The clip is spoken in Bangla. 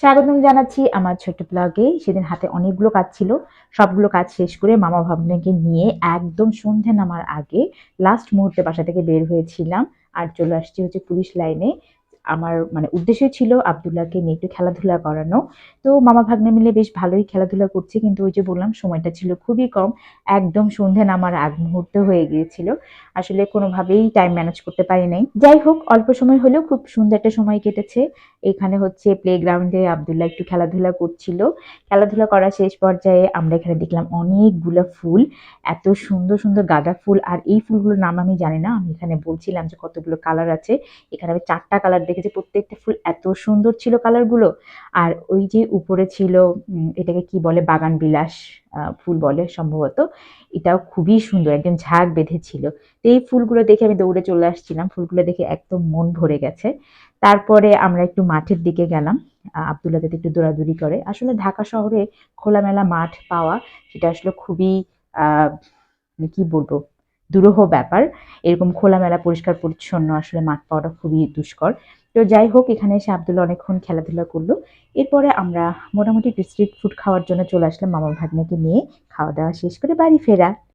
স্বাগতম জানাচ্ছি আমার ছোট্ট ব্লগে। সেদিন হাতে অনেকগুলো কাজ ছিল। সবগুলো কাজ শেষ করে মামা ভাগ্নেকে নিয়ে একদম সন্ধে নামার আগে লাস্ট মুহূর্তে বাসা থেকে বের হয়েছিলাম। আর চলে আসছি হচ্ছে পুলিশ লাইনে। আমার মানে উদ্দেশ্য ছিল আব্দুল্লাহকে নিয়ে একটু খেলাধুলা করানো। তো মামা ভাগ্নে মিলে বেশ ভালোই খেলাধুলা করছি। কিন্তু ওই যে বললাম সময়টা ছিল খুবই কম। একদম সন্ধে নামার আগ মুহূর্ত হয়ে গিয়েছিল। আসলে কোনোভাবেই টাইম ম্যানেজ করতে পারি নাই। যাই হোক অল্প সময় হলেও খুব সুন্দর একটা সময় কেটেছে। এখানে হচ্ছে প্লেগ্রাউন্ডে আব্দুল্লাহ একটু খেলাধুলা করছিল। খেলাধুলা করা শেষ পর্যায়ে আমরা এখানে দেখলাম অনেকগুলা ফুল। এত সুন্দর, সুন্দর গাঁদা ফুল। আর এই ফুলগুলোর নাম আমি জানি না। আমি এখানে বলছিলাম যে কতগুলো কালার আছে। এখানে আমি ৪ টা কালার দেখেছি। প্রত্যেকটা ফুল এত সুন্দর ছিল কালারগুলো। আর ওই যে উপরে ছিল এটাকে কি বলে বাগানবিলাস ফুল বলে সম্ভবত। এটাও খুবই সুন্দর একদম ঝাঁক বেঁধেছিল। তো এই ফুলগুলো দেখে আমি দৌড়ে চলে আসছিলাম। ফুলগুলো দেখে একদম মন ভরে গেছে। তারপরে আমরা একটু মাঠের দিকে গেলাম। আব্দুল্লাহ যাতে একটু দৌড়াদৌড়ি করে। আসলে ঢাকা শহরে খোলামেলা মাঠ পাওয়া সেটা আসলে খুবই আ মানে কি বলবো? দুরূহ ব্যাপার। এরকম খোলামেলা পরিষ্কার পরিচ্ছন্ন আসলে মাঠ পাওয়াটা খুবই দুষ্কর। তো যাই হোক এখানে এসে আব্দুল্লাহ অনেকক্ষণ খেলাধুলা করল। এরপরে আমরা মোটামুটি একটু স্ট্রিট ফুড খাওয়ার জন্য চলে আসলাম মামা ভাগ্নেকে নিয়ে। খাওয়া-দাওয়া শেষ করে বাড়ি ফেরা।